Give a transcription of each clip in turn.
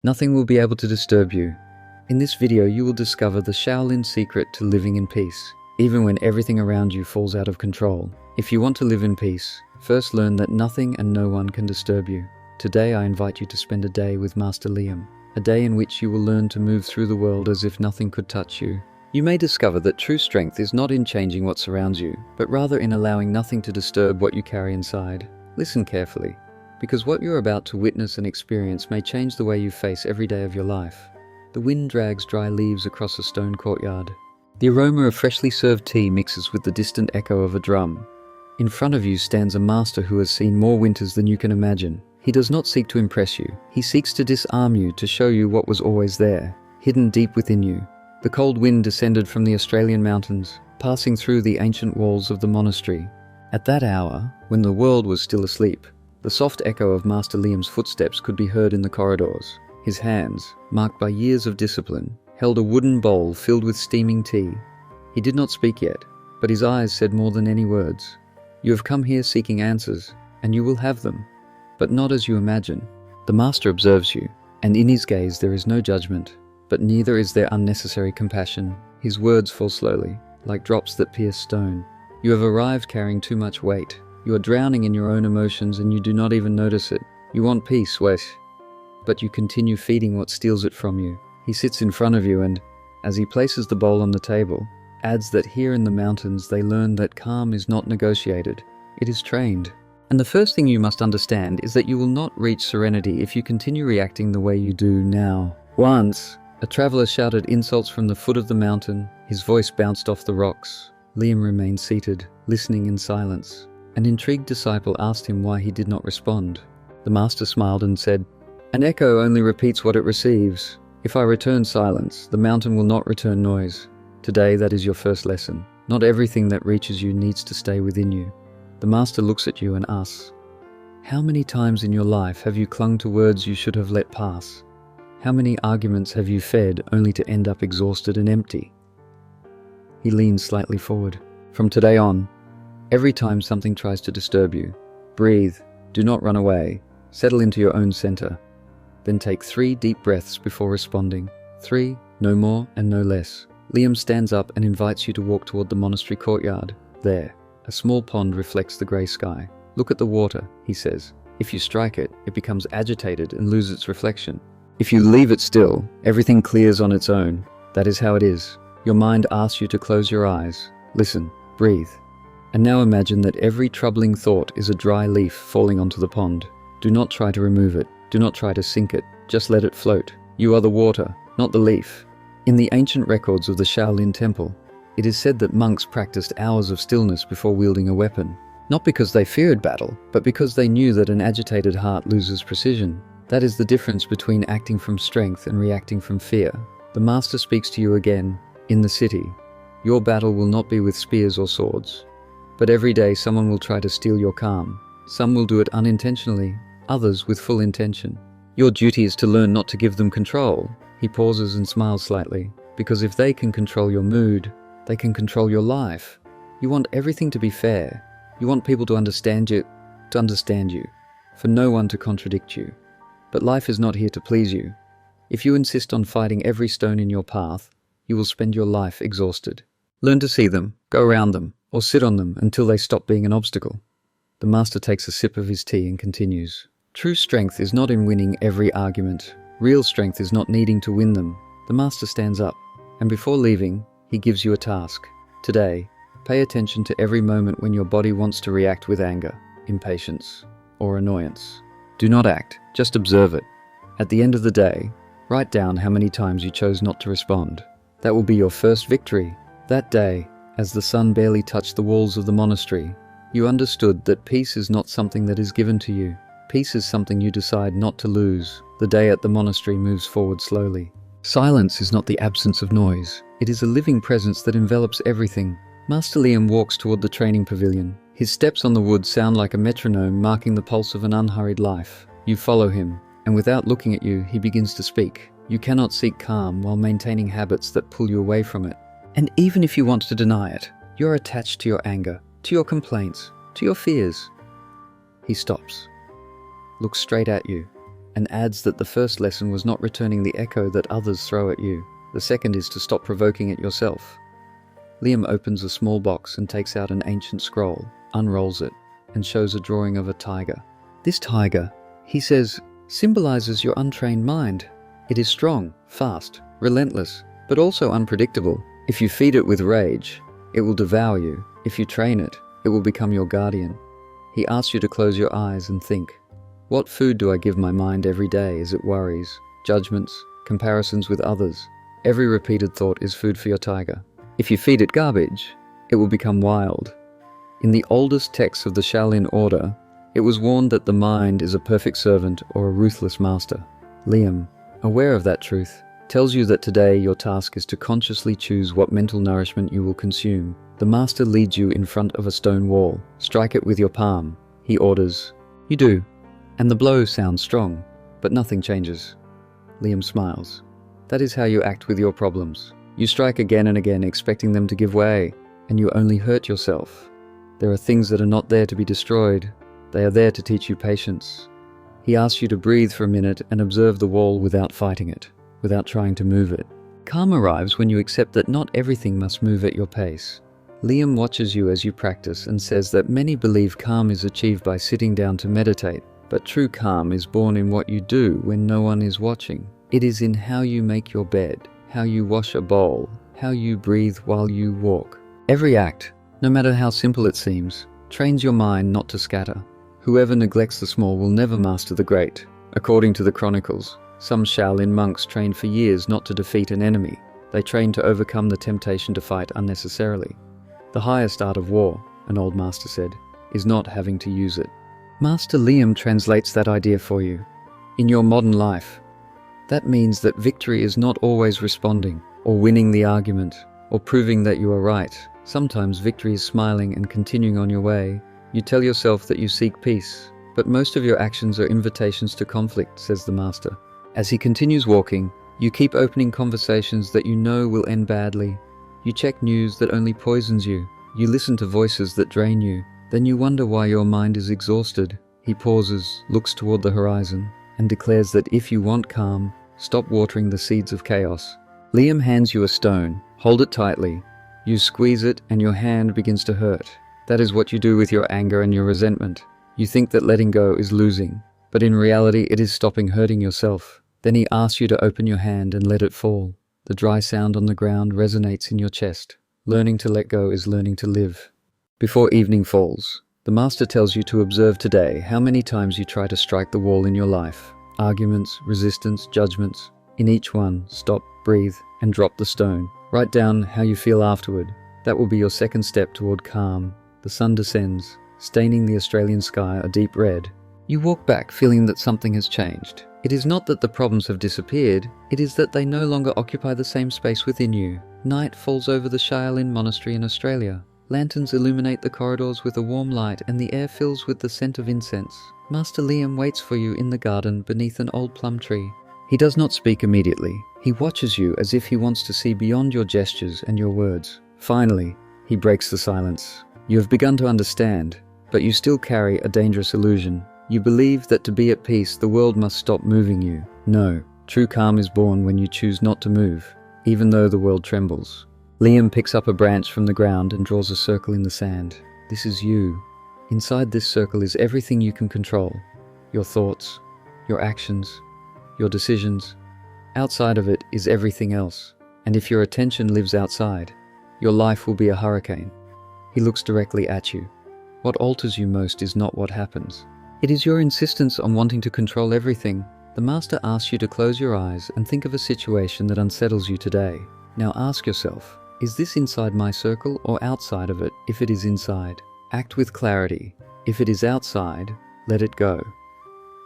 Nothing will be able to disturb you. In this video, you will discover the Shaolin secret to living in peace, even when everything around you falls out of control. If you want to live in peace, first learn that nothing and no one can disturb you. Today, I invite you to spend a day with Master Liam, a day in which you will learn to move through the world as if nothing could touch you. You may discover that true strength is not in changing what surrounds you, but rather in allowing nothing to disturb what you carry inside. Listen carefully, because what you're about to witness and experience may change the way you face every day of your life. The wind drags dry leaves across a stone courtyard. The aroma of freshly served tea mixes with the distant echo of a drum. In front of you stands a master who has seen more winters than you can imagine. He does not seek to impress you. He seeks to disarm you, to show you what was always there, hidden deep within you. The cold wind descended from the Australian mountains, passing through the ancient walls of the monastery. At that hour, when the world was still asleep, the soft echo of Master Liam's footsteps could be heard in the corridors. His hands, marked by years of discipline, held a wooden bowl filled with steaming tea. He did not speak yet, but his eyes said more than any words. You have come here seeking answers, and you will have them, but not as you imagine. The master observes you, and in his gaze there is no judgment, but neither is there unnecessary compassion. His words fall slowly, like drops that pierce stone. You have arrived carrying too much weight. You are drowning in your own emotions and you do not even notice it. You want peace, Wesh, but you continue feeding what steals it from you. He sits in front of you and, as he places the bowl on the table, adds that here in the mountains they learn that calm is not negotiated, it is trained. And the first thing you must understand is that you will not reach serenity if you continue reacting the way you do now. Once, a traveler shouted insults from the foot of the mountain. His voice bounced off the rocks. Liam remained seated, listening in silence. An intrigued disciple asked him why he did not respond. The master smiled and said, "An echo only repeats what it receives. If I return silence, the mountain will not return noise. Today, that is your first lesson. Not everything that reaches you needs to stay within you." The master looks at you and asks, "How many times in your life have you clung to words you should have let pass? How many arguments have you fed only to end up exhausted and empty?" He leans slightly forward. From today on, every time something tries to disturb you, breathe, do not run away, settle into your own center. Then take 3 deep breaths before responding. 3, no more and no less. Liam stands up and invites you to walk toward the monastery courtyard. There, a small pond reflects the grey sky. "Look at the water," he says. "If you strike it, it becomes agitated and loses its reflection. If you leave it still, everything clears on its own. That is how it is. Your mind asks you to close your eyes. Listen, breathe. And now imagine that every troubling thought is a dry leaf falling onto the pond. Do not try to remove it. Do not try to sink it. Just let it float. You are the water, not the leaf." In the ancient records of the Shaolin temple, it is said that monks practiced hours of stillness before wielding a weapon. Not because they feared battle, but because they knew that an agitated heart loses precision. That is the difference between acting from strength and reacting from fear. The master speaks to you again. In the city, your battle will not be with spears or swords. But every day someone will try to steal your calm. Some will do it unintentionally, others with full intention. Your duty is to learn not to give them control. He pauses and smiles slightly, because if they can control your mood, they can control your life. You want everything to be fair. You want people to understand you, for no one to contradict you. But life is not here to please you. If you insist on fighting every stone in your path, you will spend your life exhausted. Learn to see them, go around them, or sit on them until they stop being an obstacle. The master takes a sip of his tea and continues. True strength is not in winning every argument. Real strength is not needing to win them. The master stands up, and before leaving, he gives you a task. Today, pay attention to every moment when your body wants to react with anger, impatience, or annoyance. Do not act, just observe it. At the end of the day, write down how many times you chose not to respond. That will be your first victory. That day, as the sun barely touched the walls of the monastery, you understood that peace is not something that is given to you. Peace is something you decide not to lose. The day at the monastery moves forward slowly. Silence is not the absence of noise. It is a living presence that envelops everything. Master Liam walks toward the training pavilion. His steps on the wood sound like a metronome marking the pulse of an unhurried life. You follow him, and without looking at you, he begins to speak. You cannot seek calm while maintaining habits that pull you away from it. And even if you want to deny it, you're attached to your anger, to your complaints, to your fears. He stops, looks straight at you, and adds that the first lesson was not returning the echo that others throw at you. The second is to stop provoking it yourself. Liam opens a small box and takes out an ancient scroll, unrolls it, and shows a drawing of a tiger. This tiger, he says, symbolizes your untrained mind. It is strong, fast, relentless, but also unpredictable. If you feed it with rage, it will devour you. If you train it, it will become your guardian. He asks you to close your eyes and think, what food do I give my mind every day as it worries, judgments, comparisons with others? Every repeated thought is food for your tiger. If you feed it garbage, it will become wild. In the oldest texts of the Shaolin order, it was warned that the mind is a perfect servant or a ruthless master. Liam, aware of that truth, tells you that today your task is to consciously choose what mental nourishment you will consume. The master leads you in front of a stone wall. Strike it with your palm. He orders. You do. And the blow sounds strong, but nothing changes. Liam smiles. That is how you act with your problems. You strike again and again, expecting them to give way, and you only hurt yourself. There are things that are not there to be destroyed. They are there to teach you patience. He asks you to breathe for a minute and observe the wall without fighting it, without trying to move it. Calm arrives when you accept that not everything must move at your pace. Liam watches you as you practice and says that many believe calm is achieved by sitting down to meditate, but true calm is born in what you do when no one is watching. It is in how you make your bed, how you wash a bowl, how you breathe while you walk. Every act, no matter how simple it seems, trains your mind not to scatter. Whoever neglects the small will never master the great. According to the chronicles, some Shaolin monks trained for years not to defeat an enemy. They trained to overcome the temptation to fight unnecessarily. The highest art of war, an old master said, is not having to use it. Master Liam translates that idea for you. In your modern life, that means that victory is not always responding, or winning the argument, or proving that you are right. Sometimes victory is smiling and continuing on your way. You tell yourself that you seek peace, but most of your actions are invitations to conflict, says the master. As he continues walking, you keep opening conversations that you know will end badly. You check news that only poisons you. You listen to voices that drain you. Then you wonder why your mind is exhausted. He pauses, looks toward the horizon, and declares that if you want calm, stop watering the seeds of chaos. Liam hands you a stone. Hold it tightly. You squeeze it and your hand begins to hurt. That is what you do with your anger and your resentment. You think that letting go is losing, but in reality it is stopping hurting yourself. Then he asks you to open your hand and let it fall. The dry sound on the ground resonates in your chest. Learning to let go is learning to live. Before evening falls, the master tells you to observe today how many times you try to strike the wall in your life. Arguments, resistance, judgments. In each one, stop, breathe, and drop the stone. Write down how you feel afterward. That will be your second step toward calm. The sun descends, staining the Australian sky a deep red. You walk back feeling that something has changed. It is not that the problems have disappeared, it is that they no longer occupy the same space within you. Night falls over the Shaolin monastery in Australia. Lanterns illuminate the corridors with a warm light and the air fills with the scent of incense. Master Liam waits for you in the garden beneath an old plum tree. He does not speak immediately. He watches you as if he wants to see beyond your gestures and your words. Finally, he breaks the silence. You have begun to understand, but you still carry a dangerous illusion. You believe that to be at peace, the world must stop moving you. No, true calm is born when you choose not to move, even though the world trembles. Liam picks up a branch from the ground and draws a circle in the sand. This is you. Inside this circle is everything you can control. Your thoughts, your actions, your decisions. Outside of it is everything else. And if your attention lives outside, your life will be a hurricane. He looks directly at you. What alters you most is not what happens. It is your insistence on wanting to control everything. The master asks you to close your eyes and think of a situation that unsettles you today. Now ask yourself, is this inside my circle or outside of it? If it is inside, act with clarity. If it is outside, let it go.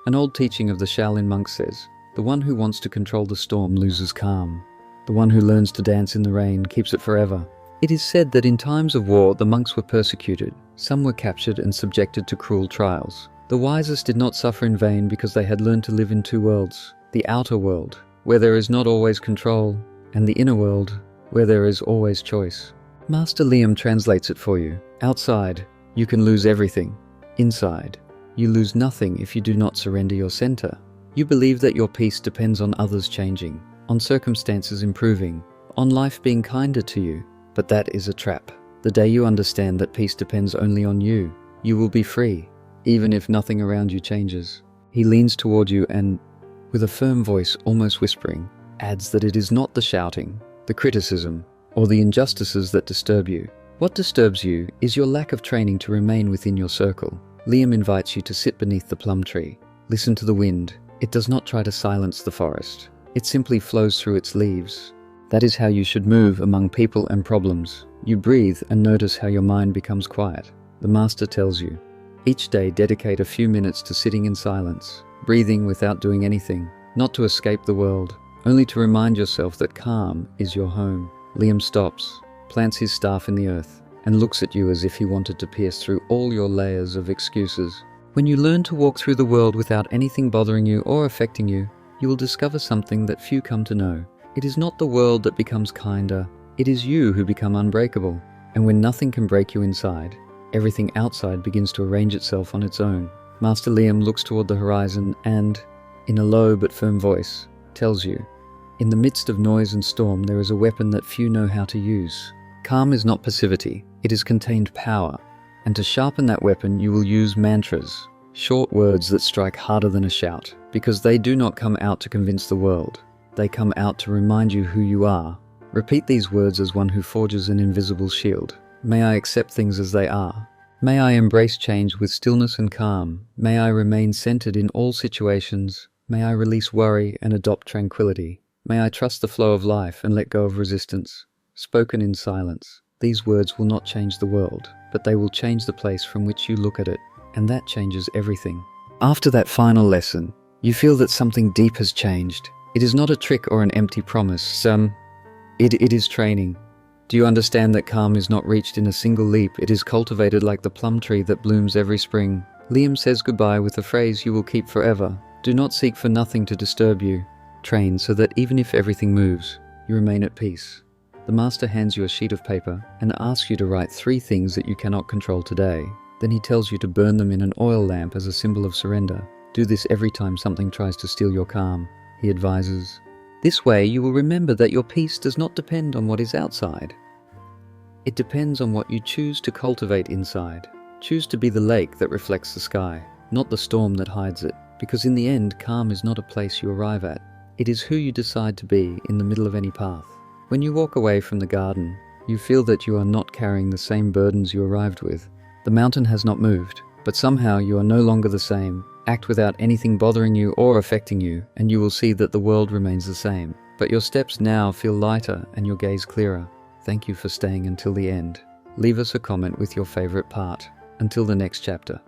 An old teaching of the Shaolin monks says, the one who wants to control the storm loses calm. The one who learns to dance in the rain keeps it forever. It is said that in times of war, the monks were persecuted. Some were captured and subjected to cruel trials. The wisest did not suffer in vain because they had learned to live in two worlds. The outer world, where there is not always control, and the inner world, where there is always choice. Master Liam translates it for you. Outside, you can lose everything. Inside, you lose nothing if you do not surrender your center. You believe that your peace depends on others changing, on circumstances improving, on life being kinder to you. But that is a trap. The day you understand that peace depends only on you, you will be free, even if nothing around you changes. He leans toward you and, with a firm voice almost whispering, adds that it is not the shouting, the criticism, or the injustices that disturb you. What disturbs you is your lack of training to remain within your circle. Liam invites you to sit beneath the plum tree. Listen to the wind. It does not try to silence the forest. It simply flows through its leaves. That is how you should move among people and problems. You breathe and notice how your mind becomes quiet. The Master tells you, each day dedicate a few minutes to sitting in silence, breathing without doing anything, not to escape the world, only to remind yourself that calm is your home. Liam stops, plants his staff in the earth, and looks at you as if he wanted to pierce through all your layers of excuses. When you learn to walk through the world without anything bothering you or affecting you, you will discover something that few come to know. It is not the world that becomes kinder, it is you who become unbreakable. And when nothing can break you inside, everything outside begins to arrange itself on its own. Master Liam looks toward the horizon and, in a low but firm voice, tells you, in the midst of noise and storm there is a weapon that few know how to use. Calm is not passivity, it is contained power. And to sharpen that weapon you will use mantras, short words that strike harder than a shout, because they do not come out to convince the world. They come out to remind you who you are. Repeat these words as one who forges an invisible shield. May I accept things as they are. May I embrace change with stillness and calm. May I remain centered in all situations. May I release worry and adopt tranquility. May I trust the flow of life and let go of resistance. Spoken in silence, these words will not change the world, but they will change the place from which you look at it, and that changes everything. After that final lesson, you feel that something deep has changed. It is not a trick or an empty promise. It is training. Do you understand that calm is not reached in a single leap? It is cultivated like the plum tree that blooms every spring. Liam says goodbye with a phrase you will keep forever. Do not seek for nothing to disturb you. Train so that even if everything moves, you remain at peace. The Master hands you a sheet of paper and asks you to write 3 things that you cannot control today. Then he tells you to burn them in an oil lamp as a symbol of surrender. Do this every time something tries to steal your calm, he advises. This way you will remember that your peace does not depend on what is outside. It depends on what you choose to cultivate inside. Choose to be the lake that reflects the sky, not the storm that hides it, because in the end, calm is not a place you arrive at. It is who you decide to be in the middle of any path. When you walk away from the garden, you feel that you are not carrying the same burdens you arrived with. The mountain has not moved, but somehow you are no longer the same. Act without anything bothering you or affecting you, and you will see that the world remains the same. But your steps now feel lighter and your gaze clearer. Thank you for staying until the end. Leave us a comment with your favorite part. Until the next chapter.